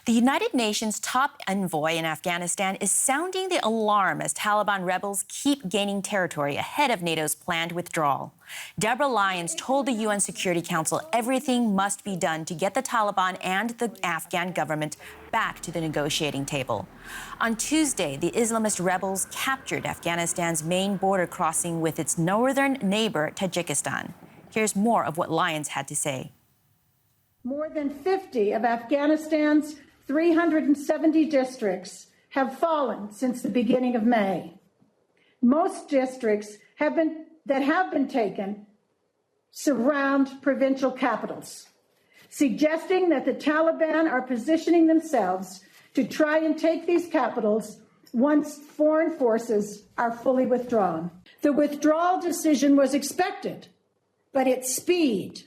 The United Nations top envoy in Afghanistan is sounding the alarm as Taliban rebels keep gaining territory ahead of NATO's planned withdrawal. Deborah Lions told the UN Security Council everything must be done to get the Taliban and the Afghan government back to the negotiating table. On Tuesday, the Islamist rebels captured Afghanistan's main border crossing with its northern neighbor, Tajikistan. Here's more of what Lions had to say. More than 50 of Afghanistan's 370 districts have fallen since the beginning of May. Most districts that have been taken surround provincial capitals, suggesting that the Taliban are positioning themselves to try and take these capitals once foreign forces are fully withdrawn. The withdrawal decision was expected, but its speed,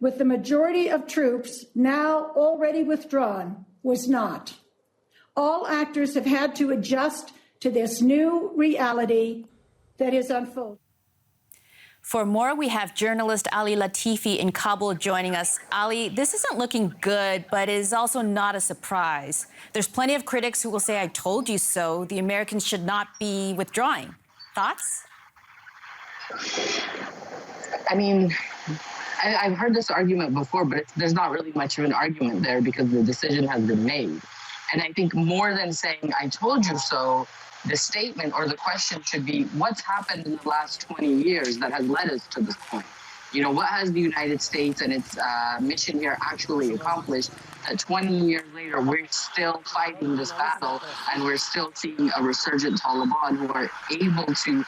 with the majority of troops now already withdrawn, was not. All actors have had to adjust to this new reality that is unfolding. For more, we have journalist Ali Latifi in Kabul joining us. Ali, this isn't looking good, but is also not a surprise. There's plenty of critics who will say, "I told you so. The Americans should not be withdrawing." Thoughts? I mean, I've heard this argument before, but there's not really much of an argument there because the decision has been made. And I think more than saying, "I told you so," the statement or the question should be, what's happened in the last 20 years that has led us to this point? You know, what has the United States and its mission here actually accomplished that 20 years later we're still fighting this battle and we're still seeing a resurgent Taliban who are able to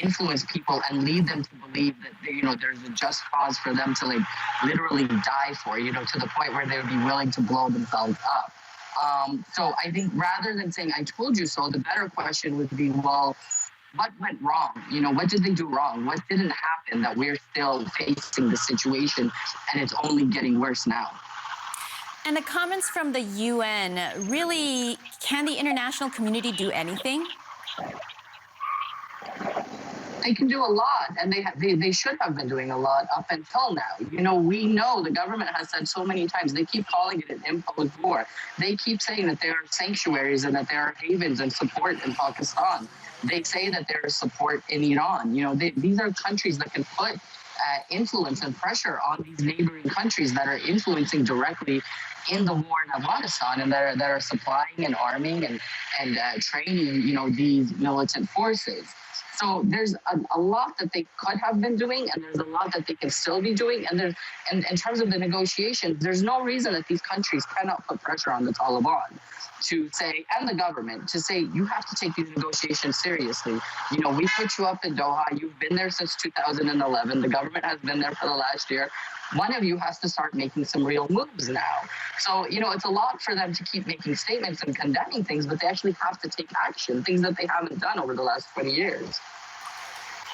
influence people and lead them to believe that, you know, there's a just cause for them to like literally die for, you know, to the point where they would be willing to blow themselves up. So I think rather than saying, "I told you so," the better question would be, well, what went wrong? You know, what did they do wrong? What didn't happen that we're still facing the situation and it's only getting worse now? And the comments from the UN, really, can the international community do anything? They can do a lot, and they should have been doing a lot up until now. You know, we know the government has said so many times, they keep calling it an imposed war. They keep saying that there are sanctuaries and that there are havens and support in Pakistan. They say that there is support in Iran. You know, these are countries that can put influence and pressure on these neighboring countries that are influencing directly in the war in Afghanistan and that are supplying and arming and training, you know, these militant forces. So there's a lot that they could have been doing, and there's a lot that they can still be doing. And in terms of the negotiations, there's no reason that these countries cannot put pressure on the Taliban to say, and the government, to say, you have to take these negotiations seriously. You know, we put you up in Doha. You've been there since 2011. The government has been there for the last year. One of you has to start making some real moves now. So, you know, it's a lot for them to keep making statements and condemning things, but they actually have to take action, things that they haven't done over the last 20 years.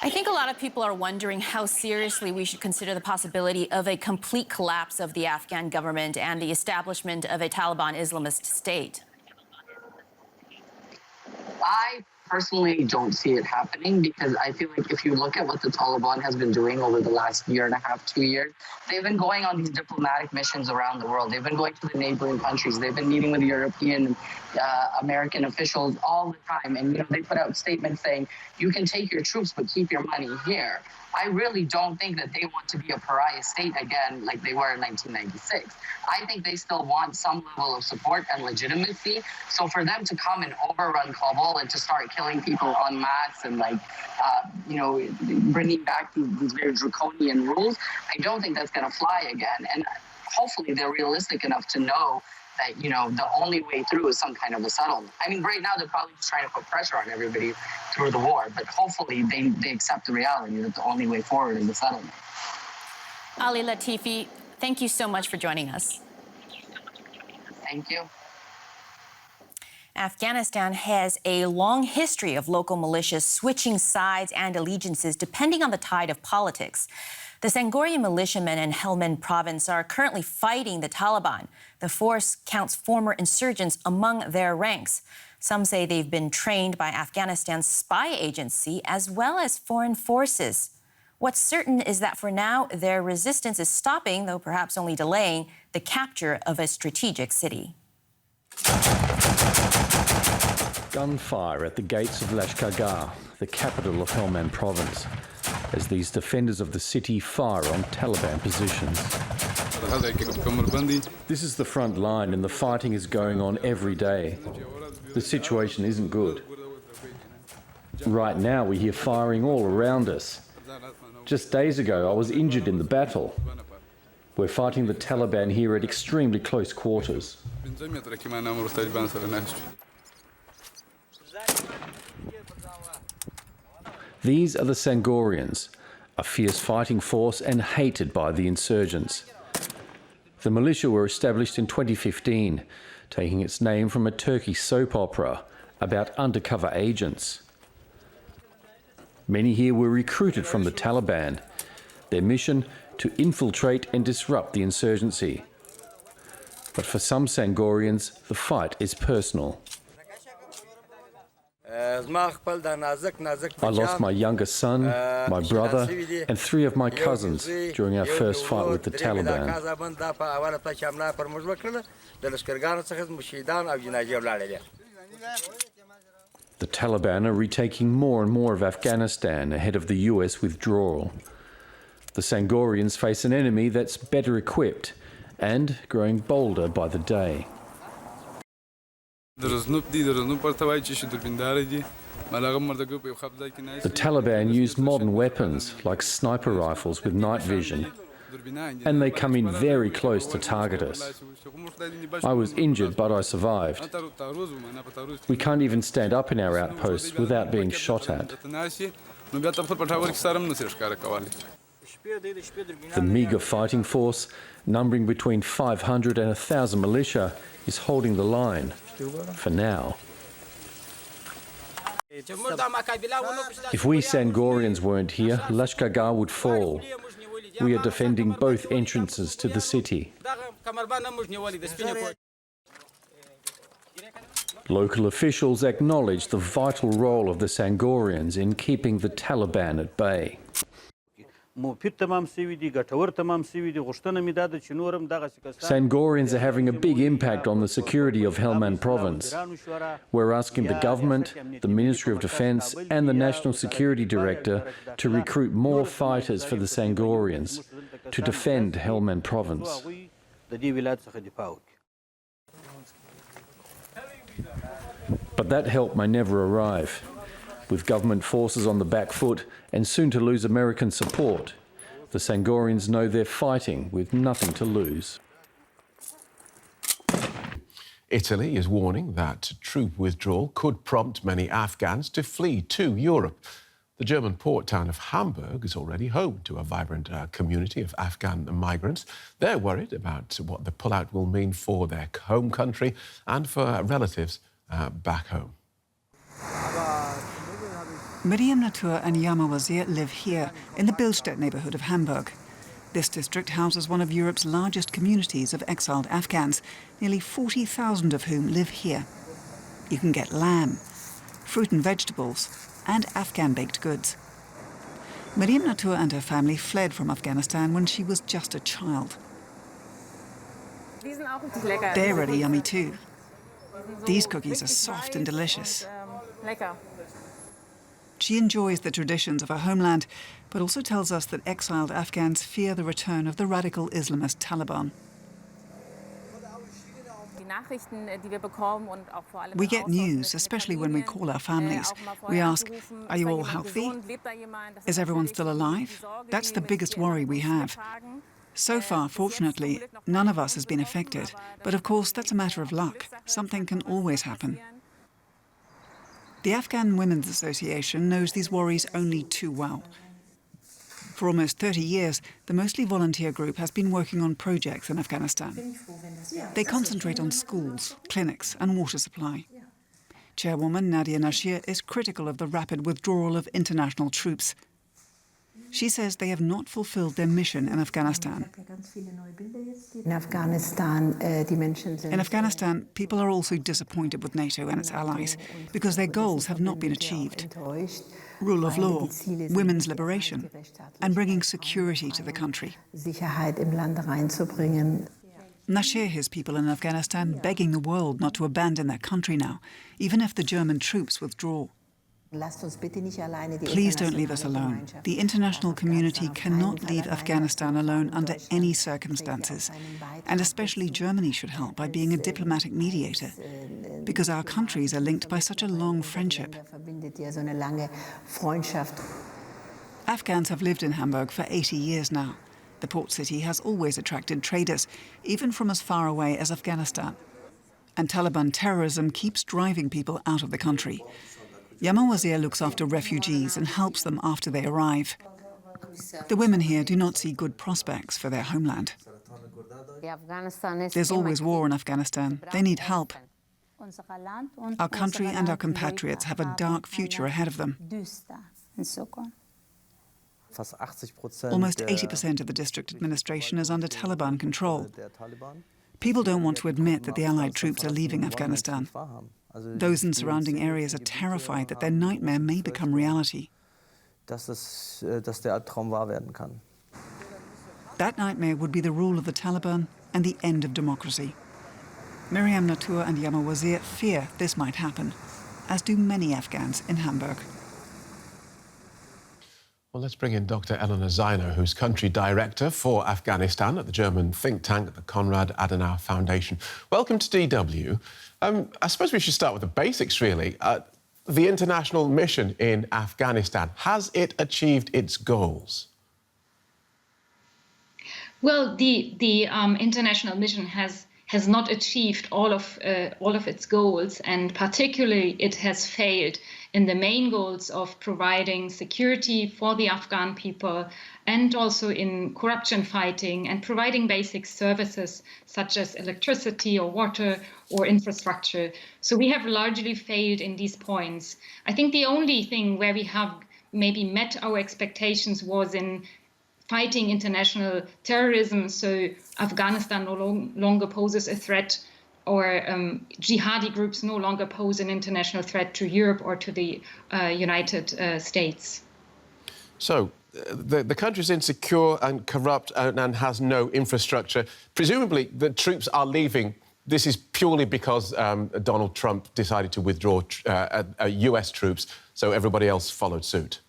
I think a lot of people are wondering how seriously we should consider the possibility of a complete collapse of the Afghan government and the establishment of a Taliban Islamist state. I personally don't see it happening because I feel like if you look at what the Taliban has been doing over the last year and a half, 2 years, they've been going on these diplomatic missions around the world. They've been going to the neighboring countries. They've been meeting with European, American officials all the time. And, you know, they put out statements saying, you can take your troops, but keep your money here. I really don't think that they want to be a pariah state again like they were in 1996. I think they still want some level of support and legitimacy. So for them to come and overrun Kabul and to start killing people en masse and you know, bringing back these very draconian rules, I don't think that's going to fly again. And hopefully they're realistic enough to know that, you know, the only way through is some kind of a settlement. I mean, right now they're probably just trying to put pressure on everybody through the war, but hopefully they accept the reality that the only way forward is a settlement. Ali Latifi, thank you so much for joining us. Thank you. Afghanistan has a long history of local militias switching sides and allegiances depending on the tide of politics. The Sangorian militiamen in Helmand province are currently fighting the Taliban. The force counts former insurgents among their ranks. Some say they've been trained by Afghanistan's spy agency as well as foreign forces. What's certain is that for now, their resistance is stopping, though perhaps only delaying, the capture of a strategic city. Gunfire at the gates of Lashkargah, the capital of Helmand province, as these defenders of the city fire on Taliban positions. This is the front line and the fighting is going on every day. The situation isn't good. Right now we hear firing all around us. Just days ago I was injured in the battle. We're fighting the Taliban here at extremely close quarters. These are the Sangorians, a fierce fighting force and hated by the insurgents. The militia were established in 2015, taking its name from a Turkish soap opera about undercover agents. Many here were recruited from the Taliban. Their mission, to infiltrate and disrupt the insurgency. But for some Sangorians, the fight is personal. I lost my younger son, my brother, and 3 of my cousins during our first fight with the Taliban. The Taliban are retaking more and more of Afghanistan ahead of the US withdrawal. The Sangorians face an enemy that's better equipped and growing bolder by the day. The Taliban use modern weapons like sniper rifles with night vision, and they come in very close to target us. I was injured, but I survived. We can't even stand up in our outposts without being shot at. The meagre fighting force, numbering between 500 and 1,000 militia, is holding the line, for now. If we Sangorians weren't here, Lashkargah would fall. We are defending both entrances to the city. Local officials acknowledge the vital role of the Sangorians in keeping the Taliban at bay. Sangorians are having a big impact on the security of Helmand province. We're asking the government, the Ministry of Defence and the National Security Director to recruit more fighters for the Sangorians to defend Helmand province. But that help may never arrive. With government forces on the back foot and soon to lose American support, the Sangorians know they're fighting with nothing to lose. Italy is warning that troop withdrawal could prompt many Afghans to flee to Europe. The German port town of Hamburg is already home to a vibrant community of Afghan migrants. They're worried about what the pullout will mean for their home country and for relatives back home. Miriam Natur and Yama Wazir live here, in the Billstedt neighbourhood of Hamburg. This district houses one of Europe's largest communities of exiled Afghans, nearly 40,000 of whom live here. You can get lamb, fruit and vegetables, and Afghan baked goods. Miriam Natur and her family fled from Afghanistan when she was just a child. They're really yummy too. These cookies are soft and delicious. She enjoys the traditions of her homeland, but also tells us that exiled Afghans fear the return of the radical Islamist Taliban. We get news, especially when we call our families. We ask, are you all healthy? Is everyone still alive? That's the biggest worry we have. So far, fortunately, none of us has been affected. But of course, that's a matter of luck. Something can always happen. The Afghan Women's Association knows these worries only too well. For almost 30 years, the mostly volunteer group has been working on projects in Afghanistan. They concentrate on schools, clinics and water supply. Chairwoman Nadia Nashir is critical of the rapid withdrawal of international troops. She says they have not fulfilled their mission in Afghanistan. In Afghanistan, people are also disappointed with NATO and its allies because their goals have not been achieved. Rule of law, women's liberation, and bringing security to the country. Nasir hears people in Afghanistan begging the world not to abandon their country now, even if the German troops withdraw. Please don't leave us alone. The international community cannot leave Afghanistan alone under any circumstances. And especially Germany should help by being a diplomatic mediator, because our countries are linked by such a long friendship. Afghans have lived in Hamburg for 80 years now. The port city has always attracted traders, even from as far away as Afghanistan. And Taliban terrorism keeps driving people out of the country. Yaman Wazir looks after refugees and helps them after they arrive. The women here do not see good prospects for their homeland. There's always war in Afghanistan. They need help. Our country and our compatriots have a dark future ahead of them. Almost 80% of the district administration is under Taliban control. People don't want to admit that the Allied troops are leaving Afghanistan. Those in surrounding areas are terrified that their nightmare may become reality. That nightmare would be the rule of the Taliban and the end of democracy. Miriam Natur and Yaman Wazir fear this might happen, as do many Afghans in Hamburg. Well, let's bring in Dr. Eleanor Zeiner, who's country director for Afghanistan at the German think tank at the Konrad Adenauer Foundation. Welcome to DW. I suppose we should start with the basics, really. The international mission in Afghanistan, has it achieved its goals? Well, the international mission has not achieved all of its goals, and particularly it has failed in the main goals of providing security for the Afghan people, and also in corruption fighting and providing basic services such as electricity or water or infrastructure. So we have largely failed in these points. I think the only thing where we have maybe met our expectations was in fighting international terrorism. So Afghanistan no longer poses a threat, or jihadi groups no longer pose an international threat to Europe or to the United States. So the country's insecure and corrupt and has no infrastructure. Presumably the troops are leaving. This is purely because Donald Trump decided to withdraw US troops, so everybody else followed suit.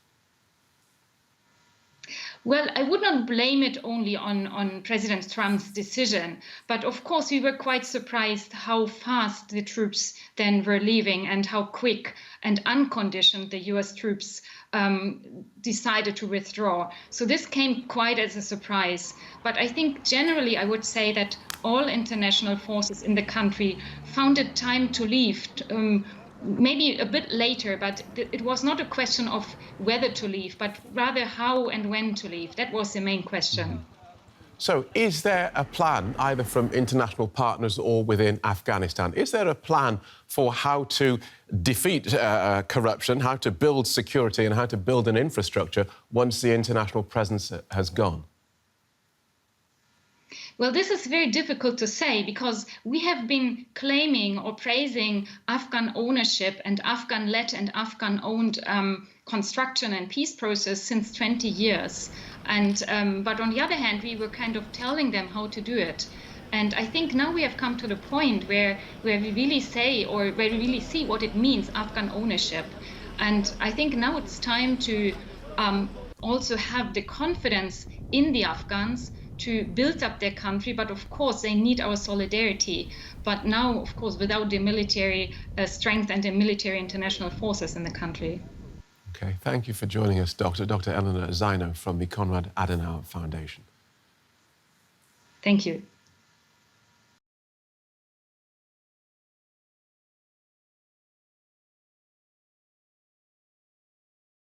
Well, I would not blame it only on President Trump's decision, but of course we were quite surprised how fast the troops then were leaving and how quick and unconditioned the US troops decided to withdraw. So this came quite as a surprise. But I think generally I would say that all international forces in the country found it time to leave. Maybe a bit later, but it was not a question of whether to leave, but rather how and when to leave. That was the main question. So is there a plan, either from international partners or within Afghanistan, is there a plan for how to defeat corruption, how to build security and how to build an infrastructure once the international presence has gone? Well, this is very difficult to say because we have been claiming or praising Afghan ownership and Afghan-led and Afghan-owned construction and peace process since 20 years. And but on the other hand, we were kind of telling them how to do it. And I think now we have come to the point where we really say, or where we really see what it means, Afghan ownership. And I think now it's time to also have the confidence in the Afghans to build up their country, but of course they need our solidarity. But now, of course, without the military strength and the military international forces in the country. Okay, thank you for joining us, Dr. Eleanor Zeiner from the Konrad Adenauer Foundation. Thank you.